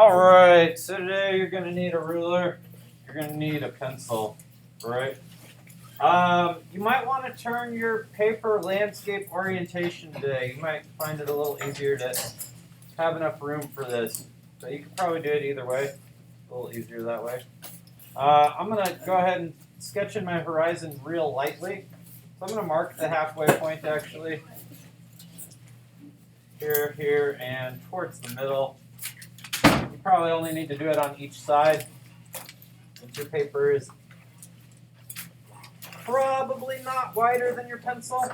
Alright, so today you're going to need a ruler, you're going to need a pencil, right? You might want to turn your paper landscape orientation today. You might find it a little easier to have enough room for this. But you could probably do it either way. A little easier that way. I'm going to go ahead and sketch in my horizon real lightly. So I'm going to mark the halfway point actually. Here, and towards the middle. You probably only need to do it on each side. Since your paper is probably not wider than your pencil.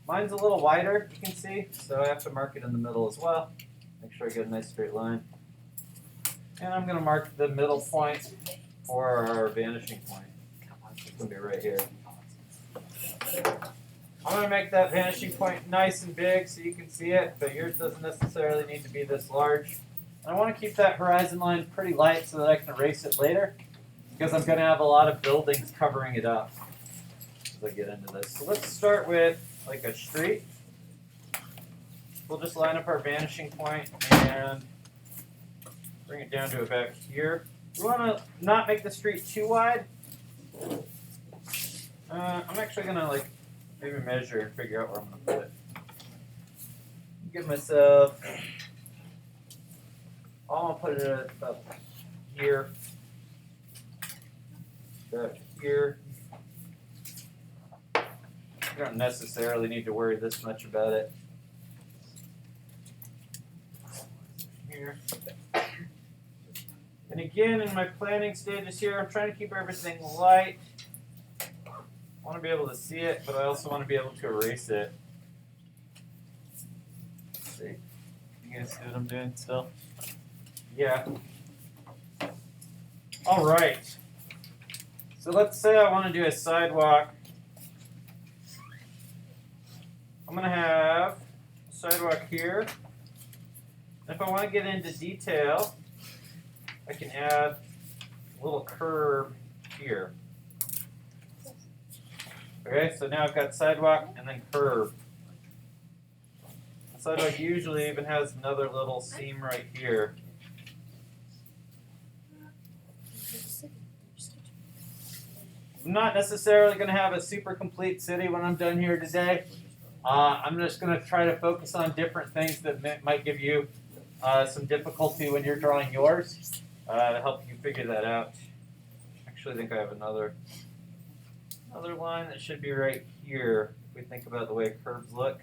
Mine's a little wider, you can see, so I have to mark it in the middle as well. Make sure I get a nice straight line. And I'm going to mark the middle point for our vanishing point. It's going to be right here. I'm going to make that vanishing point nice and big so you can see it, but yours doesn't necessarily need to be this large. And I want to keep that horizon line pretty light so that I can erase it later, because I'm going to have a lot of buildings covering it up as I get into this. So let's start with like a street. We'll just line up our vanishing point and bring it down to about here. We want to not make the street too wide. I'm actually going to maybe measure and figure out where I'm going to put it. Give myself, I'll put it up here. About here. You don't necessarily need to worry this much about it. Here. And again, in my planning stages here, I'm trying to keep everything light. I want to be able to see it, but I also want to be able to erase it. Let's see. You guys see what I'm doing still? Yeah. All right. So let's say I want to do a sidewalk. I'm going to have a sidewalk here. And if I want to get into detail, I can add a little curve here. Okay, so now I've got sidewalk and then curve. The sidewalk usually even has another little seam right here. I'm not necessarily going to have a super complete city when I'm done here today. I'm just going to try to focus on different things that might give you some difficulty when you're drawing yours to help you figure that out. Actually, I think I have another line that should be right here if we think about the way curves look.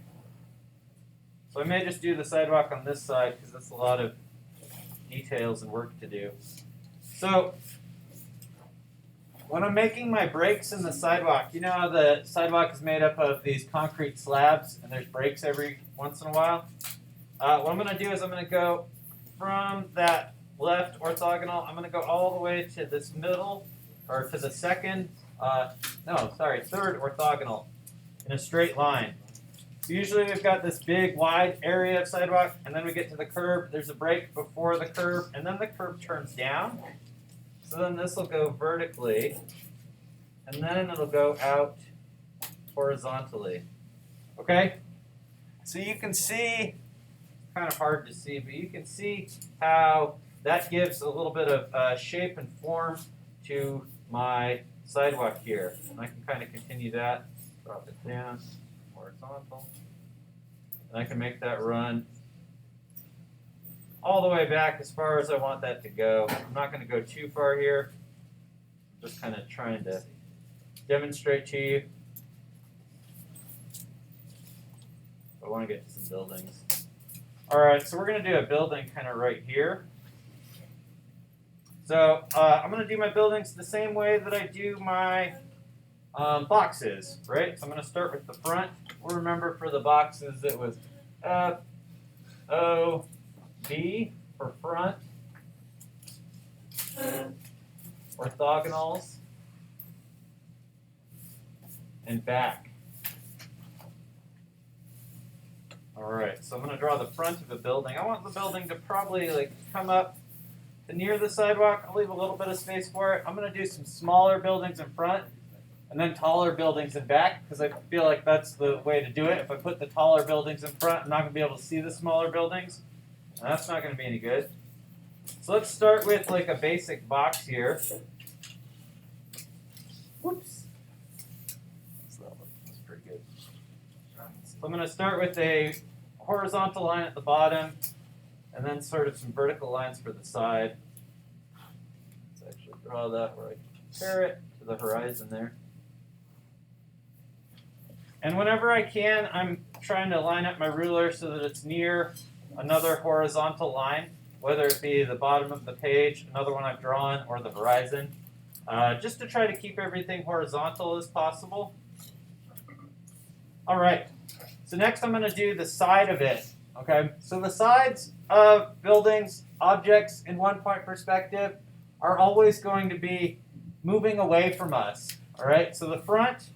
So I may just do the sidewalk on this side because that's a lot of details and work to do. So when I'm making my breaks in the sidewalk, you know how the sidewalk is made up of these concrete slabs and there's breaks every once in a while? What I'm going to do is I'm going to go from that left orthogonal, I'm going to go all the way to this middle, or to the third orthogonal in a straight line. So usually we've got this big wide area of sidewalk, and then we get to the curb, there's a break before the curb, and then the curb turns down. So then this will go vertically, and then it'll go out horizontally. Okay? So you can see, kind of hard to see, but you can see how that gives a little bit of shape and form to my sidewalk here. And I can kind of continue that, drop it down, horizontal. And I can make that run all the way back as far as I want that to go. I'm not going to go too far here. I'm just kind of trying to demonstrate to you. I want to get to some buildings. All right, so we're going to do a building kind of right here. So I'm going to do my buildings the same way that I do my boxes, right? So I'm going to start with the front. We'll remember for the boxes it was F-O-B for front, orthogonals, and back. All right, so I'm going to draw the front of a building. I want the building to probably come up to near the sidewalk. I'll leave a little bit of space for it. I'm going to do some smaller buildings in front and then taller buildings in back because I feel like that's the way to do it. If I put the taller buildings in front, I'm not going to be able to see the smaller buildings. And that's not going to be any good. So let's start with like a basic box here. Whoops. That's pretty good. So I'm going to start with a horizontal line at the bottom, and then sort of some vertical lines for the side. Let's actually draw that where I can compare it to the horizon there. And whenever I can, I'm trying to line up my ruler so that it's near another horizontal line, whether it be the bottom of the page, another one I've drawn, or the horizon, just to try to keep everything horizontal as possible. All right, so next I'm going to do the side of it. Okay, so the sides of buildings, objects in one-point perspective are always going to be moving away from us. All right, so the front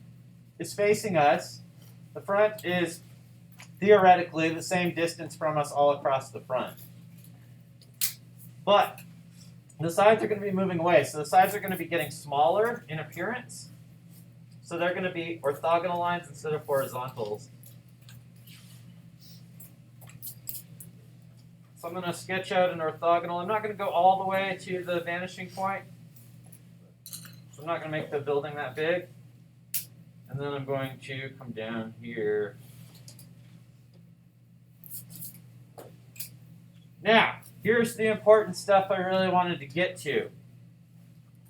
is facing us. The front is theoretically the same distance from us all across the front. But the sides are going to be moving away. So the sides are going to be getting smaller in appearance. So they're going to be orthogonal lines instead of horizontals. So I'm going to sketch out an orthogonal. I'm not going to go all the way to the vanishing point. So I'm not going to make the building that big. And then I'm going to come down here. Now, here's the important stuff I really wanted to get to.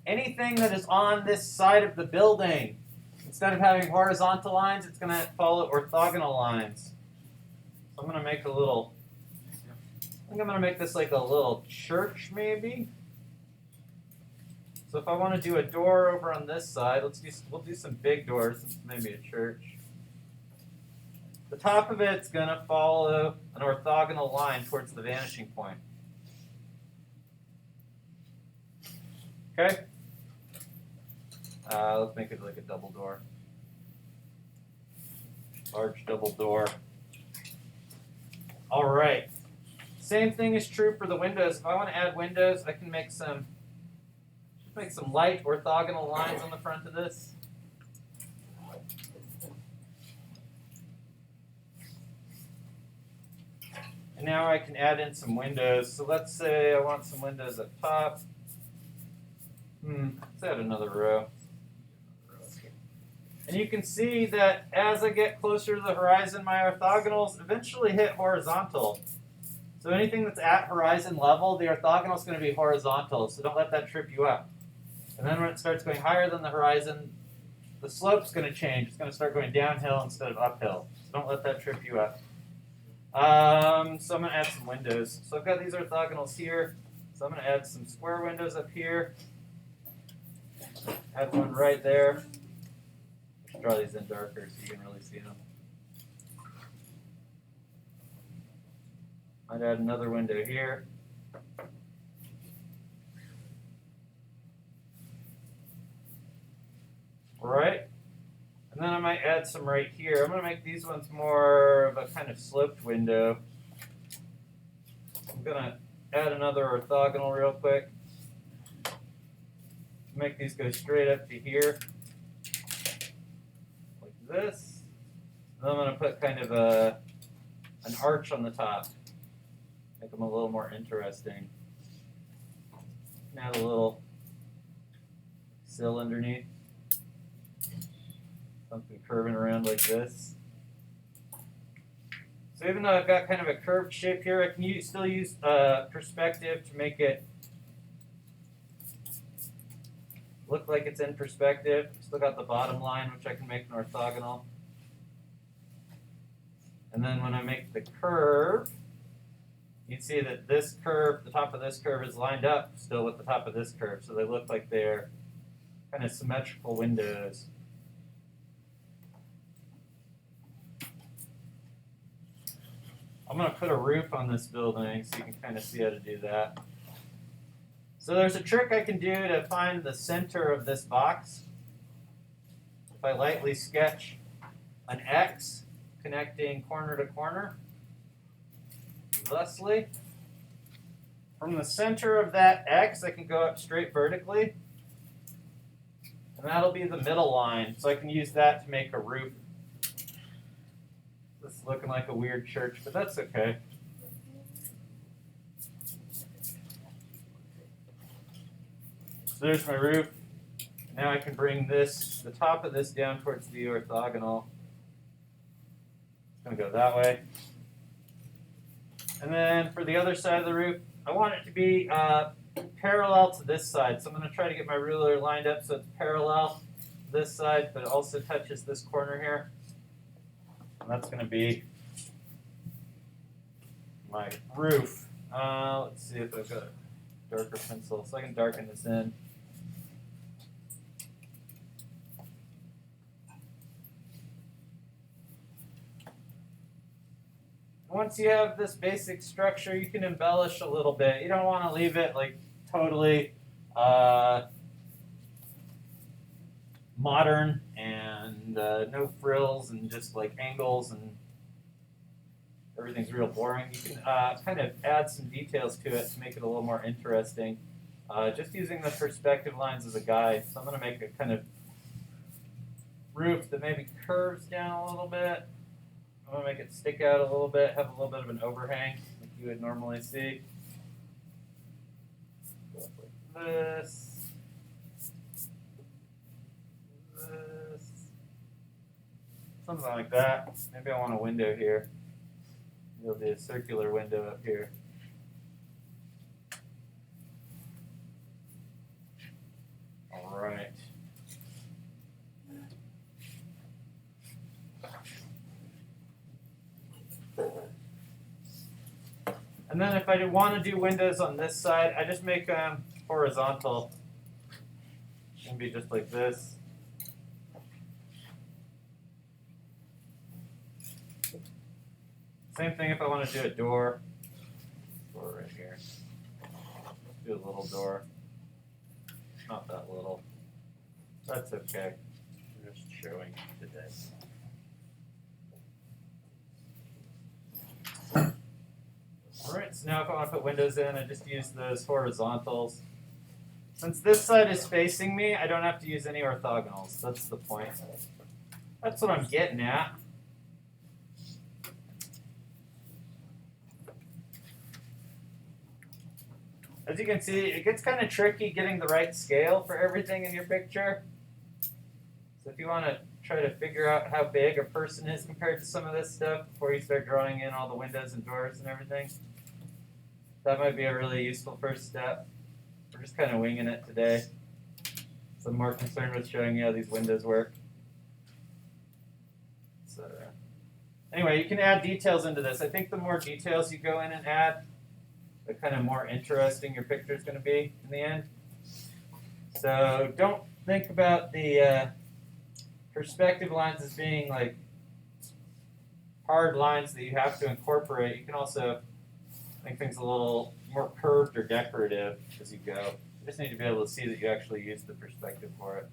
Anything that is on this side of the building, instead of having horizontal lines, it's going to follow orthogonal lines. So I'm going to make a little, I think I'm going to make this like a little church maybe. So if I want to do a door over on this side, we'll do some big doors, since maybe a church. The top of it's going to follow an orthogonal line towards the vanishing point. Okay? Let's make it like a double door. Large double door. All right. Same thing is true for the windows. If I want to add windows, I can make some light orthogonal lines on the front of this. And now I can add in some windows. So let's say I want some windows up top. Let's add another row. And you can see that as I get closer to the horizon, my orthogonals eventually hit horizontal. So anything that's at horizon level, the orthogonal is going to be horizontal. So don't let that trip you up. And then when it starts going higher than the horizon, the slope's going to change. It's going to start going downhill instead of uphill. So don't let that trip you up. So I'm going to add some windows. So I've got these orthogonals here. So I'm going to add some square windows up here. Add one right there. Let's draw these in darker so you can really see them. I'd add another window here. Right? And then I might add some right here. I'm going to make these ones more of a kind of sloped window. I'm going to add another orthogonal real quick. Make these go straight up to here. Like this. And then I'm going to put kind of an arch on the top. Make them a little more interesting. Add a little sill underneath. Something curving around like this. So even though I've got kind of a curved shape here, I can still use perspective to make it look like it's in perspective. Still got the bottom line, which I can make an orthogonal. And then when I make the curve, you can see that this curve, the top of this curve is lined up still with the top of this curve. So they look like they're kind of symmetrical windows. I'm going to put a roof on this building so you can kind of see how to do that. So there's a trick I can do to find the center of this box. If I lightly sketch an X connecting corner to corner, thusly, from the center of that X, I can go up straight vertically, and that'll be the middle line. So I can use that to make a roof. This is looking like a weird church, but that's okay. So there's my roof. Now I can bring this, the top of this down towards the orthogonal. It's going to go that way. And then for the other side of the roof, I want it to be parallel to this side. So I'm going to try to get my ruler lined up so it's parallel to this side, but it also touches this corner here. And that's going to be my roof. Let's see if I've got a darker pencil so I can darken this in. Once you have this basic structure, you can embellish a little bit. You don't want to leave it like totally modern and no frills and just like angles and everything's real boring. You can kind of add some details to it to make it a little more interesting. Just using the perspective lines as a guide. So I'm going to make a kind of roof that maybe curves down a little bit. I'm going to make it stick out a little bit, have a little bit of an overhang like you would normally see. Go up like this. This. Something like that. Maybe I want a window here. There'll be a circular window up here. All right. And then if I want to do windows on this side, I just make them horizontal. It can be just like this. Same thing if I want to do a door. Door right here. Do a little door. Not that little. That's okay. We're just showing today. Alright, so now if I want to put windows in, I just use those horizontals. Since this side is facing me, I don't have to use any orthogonals. That's the point. That's what I'm getting at. As you can see, it gets kind of tricky getting the right scale for everything in your picture. So if you want to try to figure out how big a person is compared to some of this stuff before you start drawing in all the windows and doors and everything, that might be a really useful first step. We're just kind of winging it today. So I'm more concerned with showing you how these windows work. So anyway, you can add details into this. I think the more details you go in and add, the kind of more interesting your picture is going to be in the end. So don't think about the perspective lines as being like hard lines that you have to incorporate. You can also make things a little more curved or decorative as you go. You just need to be able to see that you actually use the perspective for it.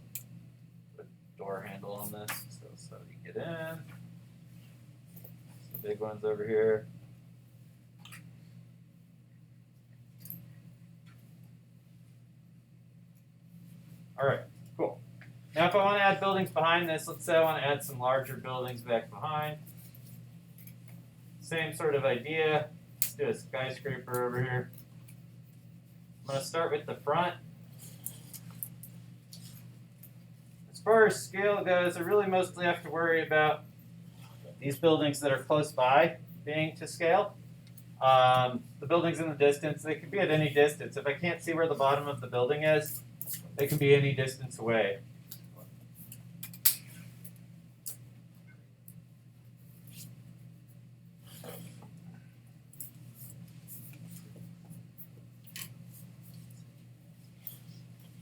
Put a door handle on this so you get in. Some big ones over here. All right, cool. Now if I want to add buildings behind this, let's say I want to add some larger buildings back behind. Same sort of idea. Let's do a skyscraper over here. I'm going to start with the front. As far as scale goes, I really mostly have to worry about these buildings that are close by being to scale. The buildings in the distance, they can be at any distance. If I can't see where the bottom of the building is, they can be any distance away.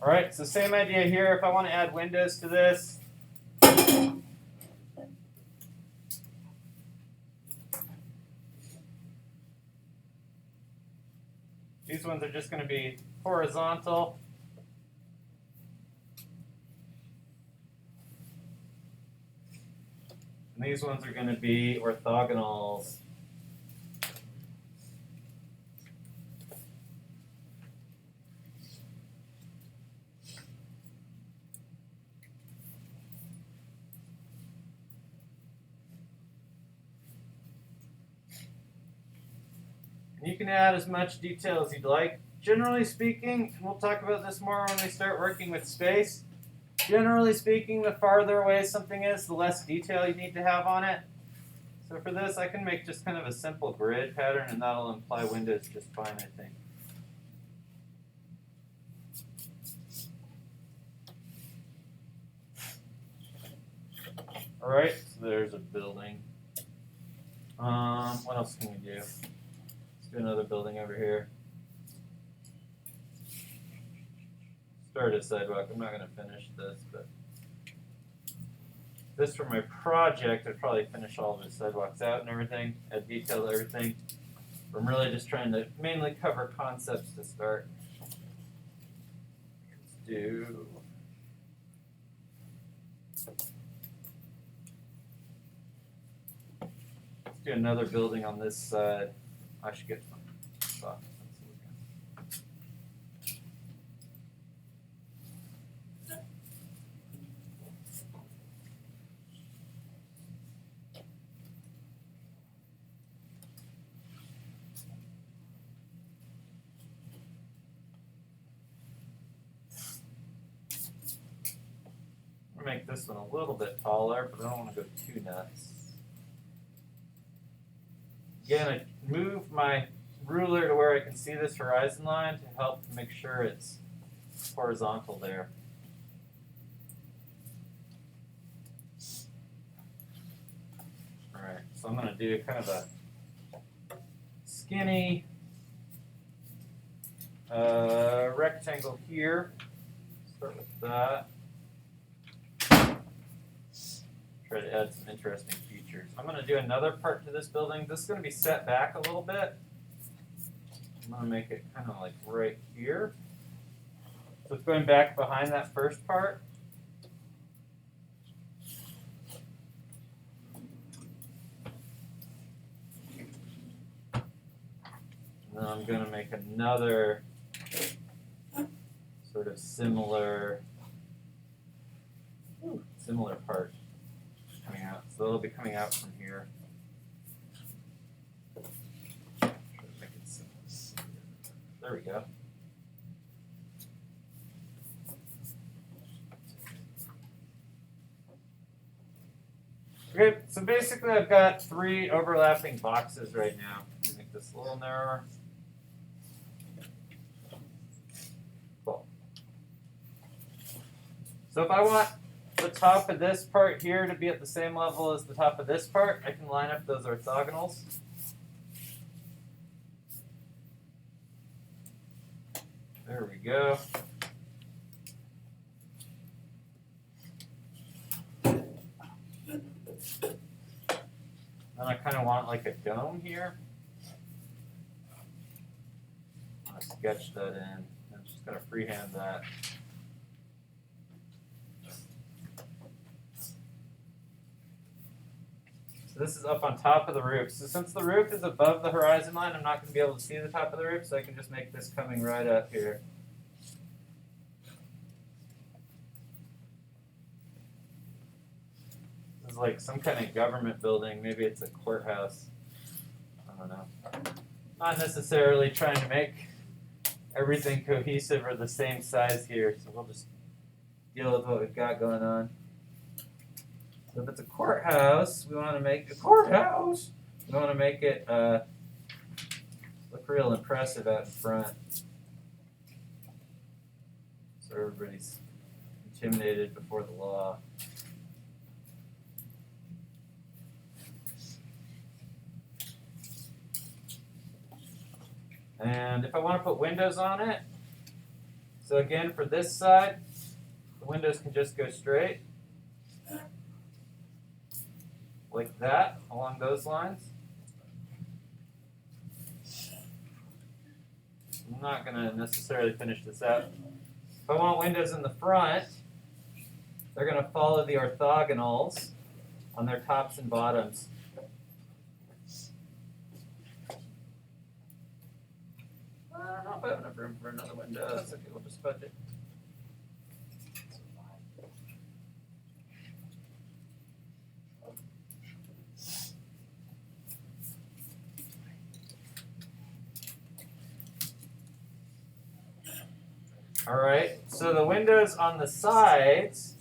All right, so same idea here. If I want to add windows to this, these ones are just going to be horizontal. And these ones are going to be orthogonals. And you can add as much detail as you'd like. generally speaking, and we'll talk about this more when we start working with space, generally speaking, the farther away something is, the less detail you need to have on it. So for this, I can make just kind of a simple grid pattern, and that'll imply windows just fine, I think. All right, so there's a building. What else can we do? Let's do another building over here. Start a sidewalk. I'm not going to finish this, but this for my project, I'd probably finish all the sidewalks out and everything, add detail to everything. I'm really just trying to mainly cover concepts to start. Let's do another building on this side. I should get some stuff. Make this one a little bit taller, but I don't want to go too nuts. Again, I move my ruler to where I can see this horizon line to help make sure it's horizontal there. Alright, so I'm going to do kind of a skinny rectangle here. Start with that. Try to add some interesting features. I'm going to do another part to this building. This is going to be set back a little bit. I'm going to make it kind of like right here. So it's going back behind that first part. And then I'm going to make another sort of similar part coming out. So it'll be coming out from here. There we go. Okay, so basically I've got 3 overlapping boxes right now. Let me make this a little narrower. Cool. So if I want the top of this part here to be at the same level as the top of this part, I can line up those orthogonals. There we go. Then I kind of want like a dome here. I'm going to sketch that in. I'm just going to freehand that. So this is up on top of the roof. So since the roof is above the horizon line, I'm not going to be able to see the top of the roof, so I can just make this coming right up here. This is like some kind of government building. Maybe it's a courthouse. I don't know. Not necessarily trying to make everything cohesive or the same size here, so we'll just deal with what we've got going on. So if it's a courthouse, we want to make a courthouse. We want to make it look real impressive out in front, so everybody's intimidated before the law. And if I want to put windows on it, so again for this side, the windows can just go straight. Like that, along those lines. I'm not going to necessarily finish this out. If I want windows in the front, they're going to follow the orthogonals on their tops and bottoms. I don't know if I have enough room for another window. That's okay, we'll just budget. All right, so the windows on the sides,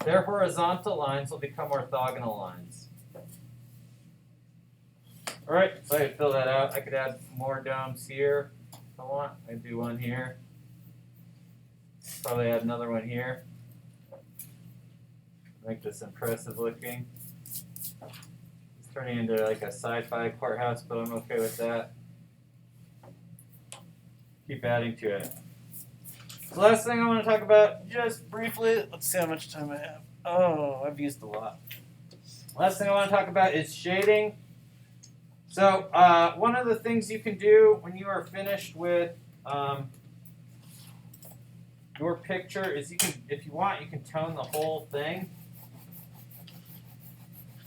their horizontal lines will become orthogonal lines. All right, so I could fill that out. I could add more domes here if I want. I could do one here. Probably add another one here. Make this impressive looking. It's turning into like a sci-fi courthouse, but I'm okay with that. Keep adding to it. The last thing I want to talk about, just briefly, let's see how much time I have. Oh, I've used a lot. Last thing I want to talk about is shading. So one of the things you can do when you are finished with your picture is you can, if you want, you can tone the whole thing.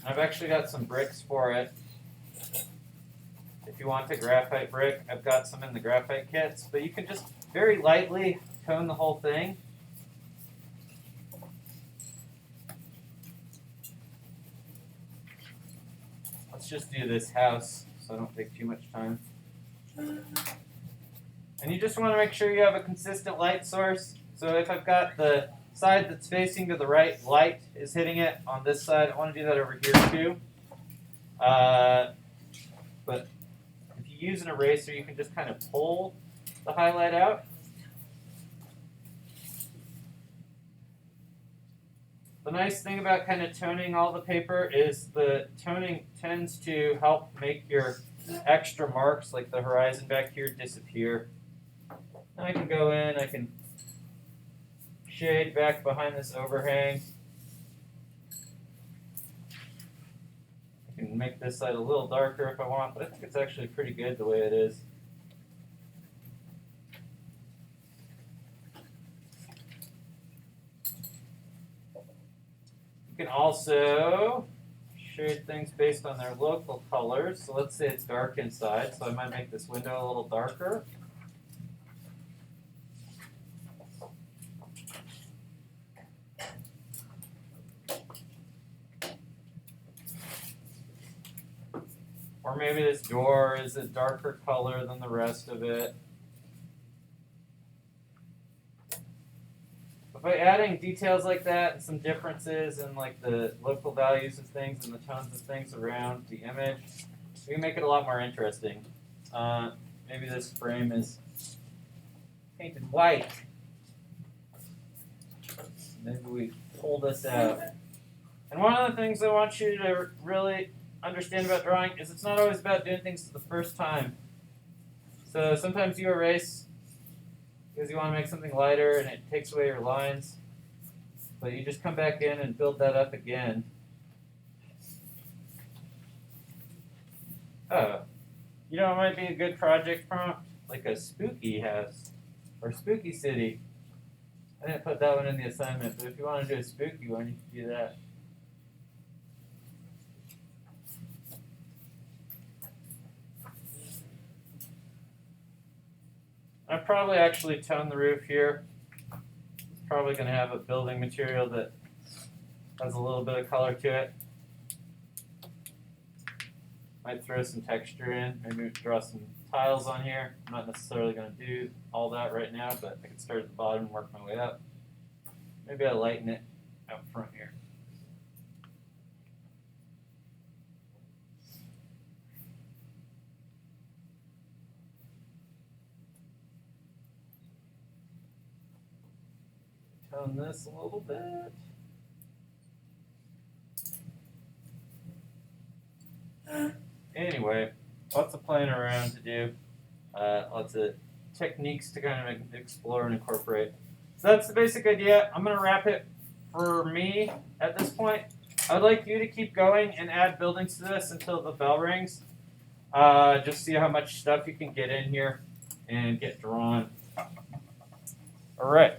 I've actually got some bricks for it. If you want a graphite brick, I've got some in the graphite kits, but you can just very lightly tone the whole thing. Let's just do this house so I don't take too much time. And you just want to make sure you have a consistent light source. So if I've got the side that's facing to the right, light is hitting it on this side. I want to do that over here too. But if you use an eraser, you can just kind of pull the highlight out. The nice thing about kind of toning all the paper is the toning tends to help make your extra marks, like the horizon back here, disappear. And I can go in, I can shade back behind this overhang. I can make this side a little darker if I want, but I think it's actually pretty good the way it is. You can also shade things based on their local colors. So let's say it's dark inside, so I might make this window a little darker. Or maybe this door is a darker color than the rest of it. By adding details like that and some differences in like the local values of things and the tones of things around the image, we can make it a lot more interesting. Maybe this frame is painted white. Maybe we pull this out. And one of the things I want you to really understand about drawing is it's not always about doing things the first time. So sometimes you erase because you want to make something lighter and it takes away your lines. But you just come back in and build that up again. Oh, you know, it might be a good project prompt, like a spooky house or spooky city. I didn't put that one in the assignment, but if you want to do a spooky one, you can do that. I've probably actually toned the roof here. It's probably going to have a building material that has a little bit of color to it. Might throw some texture in, maybe draw some tiles on here. I'm not necessarily going to do all that right now, but I can start at the bottom and work my way up. Maybe I lighten it out front here. Tone this a little bit. Anyway, lots of playing around to do. Lots of techniques to kind of explore and incorporate. So that's the basic idea. I'm going to wrap it for me at this point. I would like you to keep going and add buildings to this until the bell rings. Just see how much stuff you can get in here and get drawn. All right.